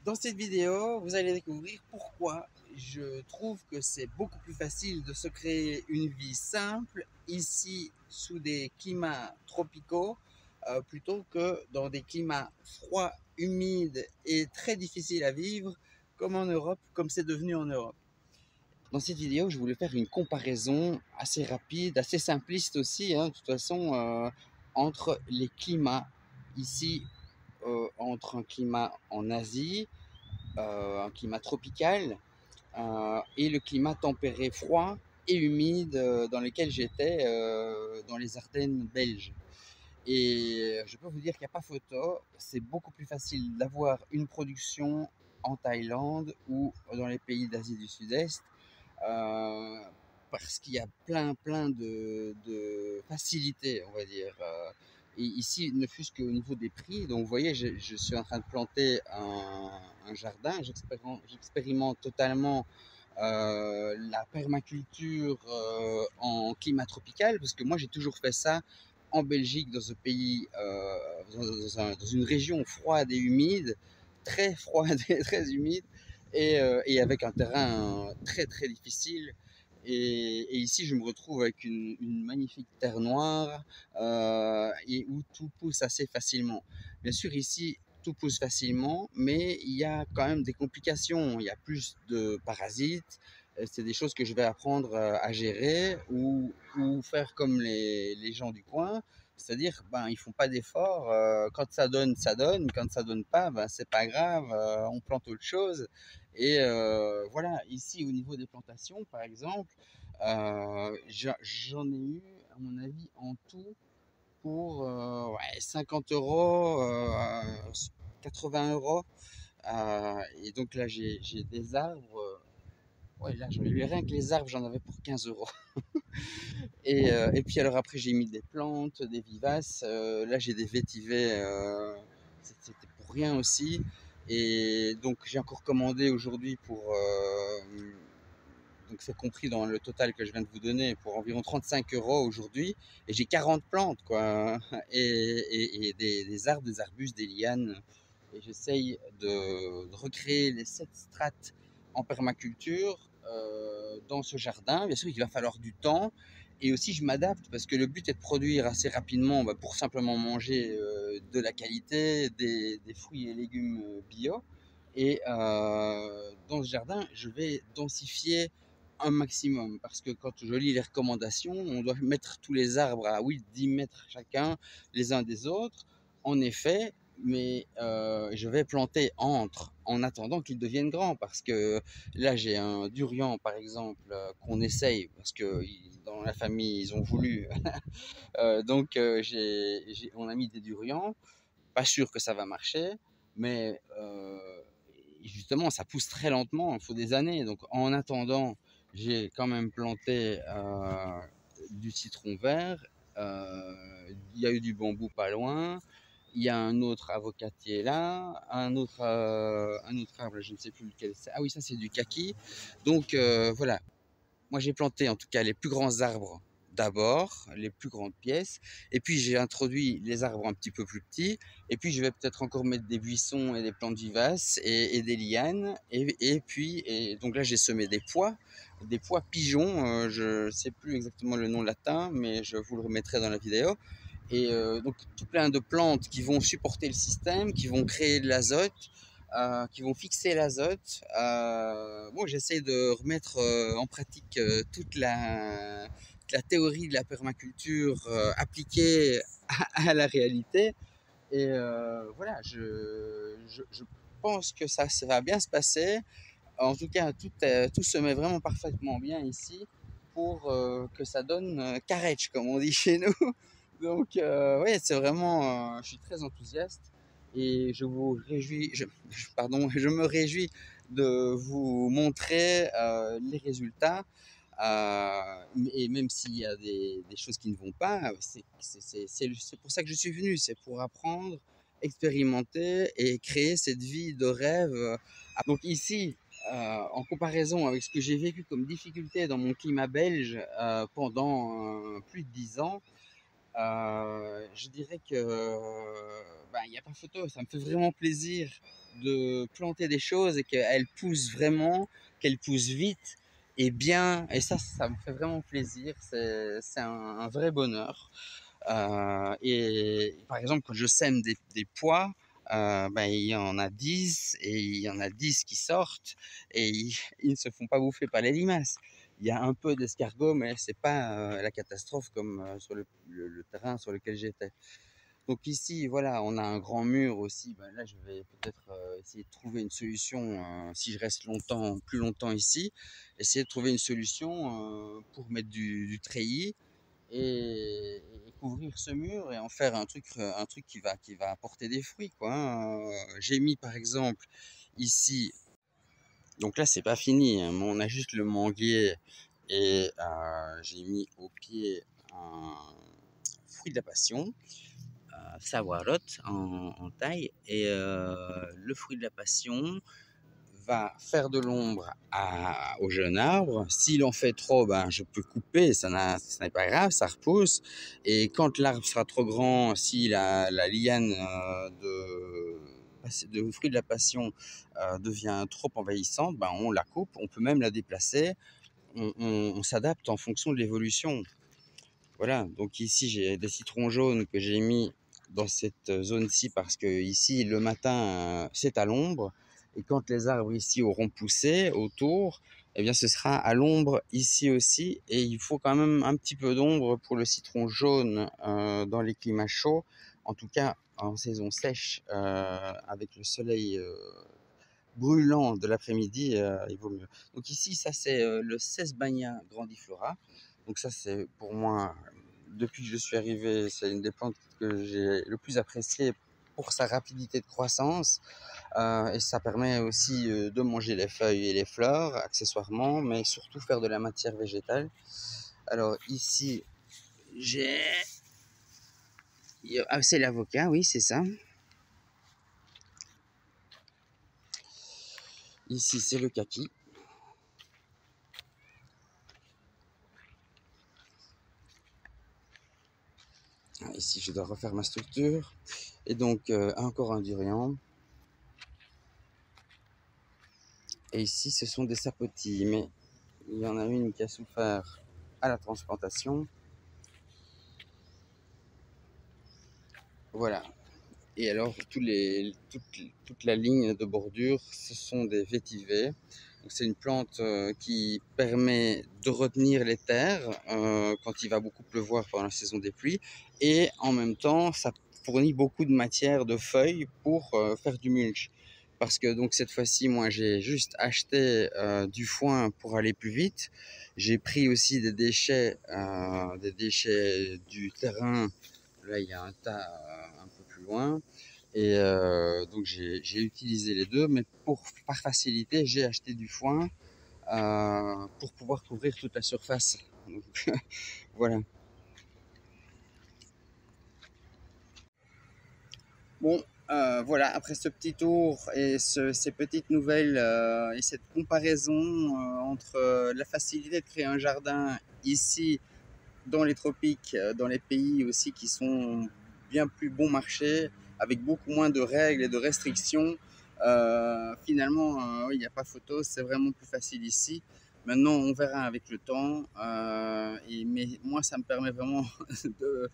Dans cette vidéo, vous allez découvrir pourquoi je trouve que c'est beaucoup plus facile de se créer une vie simple ici sous des climats tropicaux plutôt que dans des climats froids, humides et très difficiles à vivre comme en Europe, comme c'est devenu en Europe. Dans cette vidéo, je voulais faire une comparaison assez rapide, assez simpliste aussi, de toute façon, entre les climats ici, entre un climat en Asie, un climat tropical et le climat tempéré froid et humide dans lequel j'étais dans les Ardennes belges. Et je peux vous dire qu'il n'y a pas photo, c'est beaucoup plus facile d'avoir une production en Thaïlande ou dans les pays d'Asie du Sud-Est euh, parce qu'il y a plein de facilités, on va dire. Et ici, ne fût-ce qu'au niveau des prix. Donc, vous voyez, je suis en train de planter un jardin. J'expérimente totalement la permaculture en climat tropical, parce que moi, j'ai toujours fait ça en Belgique, dans un pays, dans une région froide et humide, très froide et très humide, et avec un terrain très difficile. Et ici, je me retrouve avec une magnifique terre noire et où tout pousse assez facilement. Bien sûr, ici, tout pousse facilement, mais il y a quand même des complications. Il y a plus de parasites. C'est des choses que je vais apprendre à gérer ou faire comme les gens du coin. C'est-à-dire, ben, ils font pas d'efforts. Quand ça donne, ça donne. Quand ça donne pas, ben, c'est pas grave. On plante autre chose. Et voilà, ici, au niveau des plantations, par exemple, j'en ai eu, à mon avis, en tout, pour ouais, 50 euros, 80 euros. Et donc là, j'ai des arbres. Ouais, là, rien que les arbres, j'en avais pour 15 euros. Et puis alors après, j'ai mis des plantes, des vivaces. Là, j'ai des vétivets. C'était pour rien aussi. Et donc, j'ai encore commandé aujourd'hui pour. Donc, c'est compris dans le total que je viens de vous donner pour environ 35 euros aujourd'hui. Et j'ai 40 plantes, quoi. Et des arbres, des arbustes, des lianes. Et j'essaye de recréer les 7 strates en permaculture dans ce jardin. Bien sûr, il va falloir du temps. Et aussi, je m'adapte parce que le but est de produire assez rapidement pour simplement manger de la qualité, des fruits et légumes bio. Et dans ce jardin, je vais densifier un maximum parce que quand je lis les recommandations, on doit mettre tous les arbres à 10 mètres chacun les uns des autres. En effet, mais je vais planter entre en attendant qu'ils deviennent grands parce que là j'ai un durian par exemple qu'on essaye parce que dans la famille ils ont voulu donc on a mis des durians, pas sûr que ça va marcher, mais justement ça pousse très lentement, il faut des années. Donc en attendant, j'ai quand même planté du citron vert, il y a eu du bambou pas loin, il y a un autre avocatier là, un autre arbre, je ne sais plus lequel c'est. Ah oui, ça c'est du kaki. Donc voilà, moi j'ai planté en tout cas les plus grands arbres d'abord, les plus grandes pièces, et puis j'ai introduit les arbres un petit peu plus petits, et puis je vais peut-être encore mettre des buissons et des plantes vivaces et des lianes, et donc là j'ai semé des pois pigeons, je ne sais plus exactement le nom latin, mais je vous le remettrai dans la vidéo. Et donc tout plein de plantes qui vont supporter le système, qui vont créer de l'azote, qui vont fixer l'azote. Bon, j'essaie de remettre en pratique toute la théorie de la permaculture appliquée à la réalité. Et voilà, je pense que ça va bien se passer. En tout cas, tout se met vraiment parfaitement bien ici pour que ça donne carré, comme on dit chez nous. Donc, ouais, c'est vraiment, je suis très enthousiaste et pardon, je me réjouis de vous montrer les résultats. Et même s'il y a des choses qui ne vont pas, c'est pour ça que je suis venu, c'est pour apprendre, expérimenter et créer cette vie de rêve. Donc ici, en comparaison avec ce que j'ai vécu comme difficulté dans mon climat belge pendant plus de 10 ans, je dirais que il n'y a pas photo, ça me fait vraiment plaisir de planter des choses et qu'elles poussent vraiment, qu'elles poussent vite et bien. Et ça me fait vraiment plaisir. C'est un vrai bonheur. Et par exemple, quand je sème des pois, ben, il y en a 10 et il y en a 10 qui sortent et ils ne se font pas bouffer par les limaces. Il y a un peu d'escargot, mais c'est pas la catastrophe comme sur le terrain sur lequel j'étais. Donc ici, voilà, on a un grand mur aussi. Ben là, je vais peut-être essayer de trouver une solution si je reste plus longtemps ici. Essayer de trouver une solution pour mettre du treillis et couvrir ce mur et en faire un truc qui va apporter des fruits, quoi, hein. J'ai mis par exemple ici, donc là c'est pas fini, hein, mais on a juste le manguier et j'ai mis au pied un fruit de la passion, sawarotte en taille et le fruit de la passion va faire de l'ombre au jeune arbre. S'il en fait trop, ben, je peux couper, ça n'est pas grave, ça repousse. Et quand l'arbre sera trop grand, si la liane de fruit de la passion devient trop envahissante, ben, on la coupe, on peut même la déplacer. On s'adapte en fonction de l'évolution. Voilà, donc ici j'ai des citrons jaunes que j'ai mis dans cette zone-ci parce que ici le matin c'est à l'ombre et quand les arbres ici auront poussé autour, eh bien ce sera à l'ombre ici aussi et il faut quand même un petit peu d'ombre pour le citron jaune dans les climats chauds, en tout cas en saison sèche avec le soleil brûlant de l'après-midi, il vaut mieux. Donc ici ça c'est le Sesbania grandiflora. Donc ça, c'est pour moi, depuis que je suis arrivé, c'est une des plantes que j'ai le plus appréciée pour sa rapidité de croissance. Et ça permet aussi de manger les feuilles et les fleurs, accessoirement, mais surtout faire de la matière végétale. Alors ici, j'ai... Ah, c'est l'avocat, oui, c'est ça. Ici, c'est le kaki. Ici, je dois refaire ma structure. Et donc, encore un durian. Et ici, ce sont des sapotilles. Mais il y en a une qui a souffert à la transplantation. Voilà. Et alors, toute la ligne de bordure, ce sont des vétivés. C'est une plante qui permet de retenir les terres quand il va beaucoup pleuvoir pendant la saison des pluies. Et en même temps, ça fournit beaucoup de matière de feuilles pour faire du mulch. Parce que donc cette fois-ci, moi, j'ai juste acheté du foin pour aller plus vite. J'ai pris aussi des déchets du terrain. Là, il y a un tas un peu plus loin. Et donc j'ai utilisé les deux, mais par facilité, j'ai acheté du foin pour pouvoir couvrir toute la surface. Donc, voilà. Bon, voilà, après ce petit tour et ces petites nouvelles et cette comparaison entre la facilité de créer un jardin ici dans les tropiques, dans les pays aussi qui sont bien plus bon marché, avec beaucoup moins de règles et de restrictions. Finalement, il n'y a pas photo, c'est vraiment plus facile ici. Maintenant, on verra avec le temps. Mais moi, ça me permet vraiment de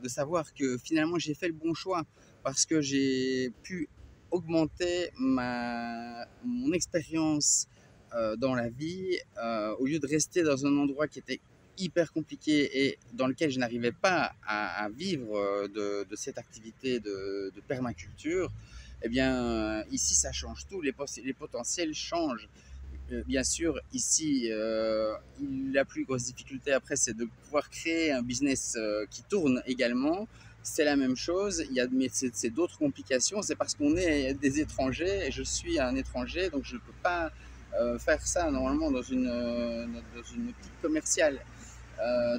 savoir que finalement, j'ai fait le bon choix parce que j'ai pu augmenter mon expérience dans la vie au lieu de rester dans un endroit qui était hyper compliqué et dans lequel je n'arrivais pas à vivre de cette activité de permaculture. Eh bien, ici, ça change tout, les potentiels changent. Bien sûr, ici, la plus grosse difficulté après, c'est de pouvoir créer un business qui tourne également. C'est la même chose, mais c'est d'autres complications. C'est parce qu'on est des étrangers et je suis un étranger, donc je ne peux pas faire ça normalement dans une optique commerciale.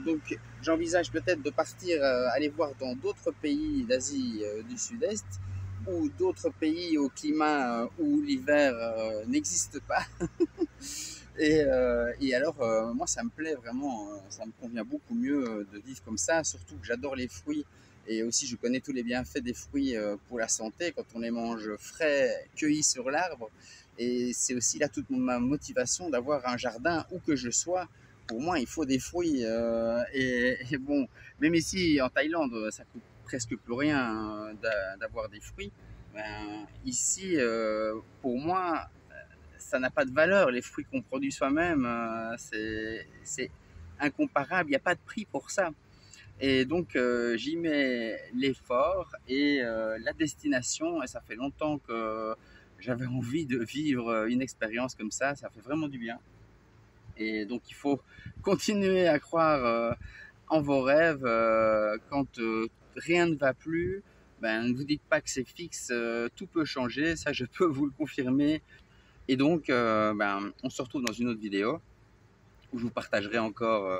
Donc j'envisage peut-être de partir aller voir dans d'autres pays d'Asie du Sud-Est ou d'autres pays au climat où l'hiver n'existe pas. Et alors, moi, ça me plaît vraiment, ça me convient beaucoup mieux de vivre comme ça, surtout que j'adore les fruits Et aussi, je connais tous les bienfaits des fruits pour la santé quand on les mange frais, cueillis sur l'arbre. Et c'est aussi là toute ma motivation d'avoir un jardin où que je sois. Pour moi, il faut des fruits. Et bon, même ici en Thaïlande, ça coûte presque plus rien d'avoir des fruits. Ben, ici, pour moi, ça n'a pas de valeur. Les fruits qu'on produit soi-même, c'est incomparable. Il n'y a pas de prix pour ça. Et donc, j'y mets l'effort et la destination. Et ça fait longtemps que j'avais envie de vivre une expérience comme ça fait vraiment du bien. Et donc il faut continuer à croire en vos rêves quand rien ne va plus. Ben, ne vous dites pas que c'est fixe, tout peut changer, ça je peux vous le confirmer. Et donc, ben, on se retrouve dans une autre vidéo où je vous partagerai encore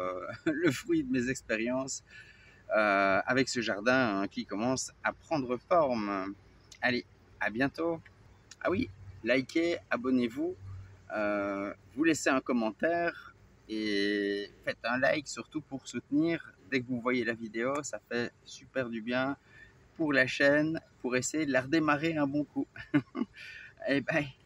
le fruit de mes expériences avec ce jardin qui commence à prendre forme. Allez, à bientôt. Ah oui, likez, abonnez-vous, vous laissez un commentaire et faites un like surtout pour soutenir. Dès que vous voyez la vidéo, ça fait super du bien pour la chaîne, pour essayer de la redémarrer un bon coup. Et bye.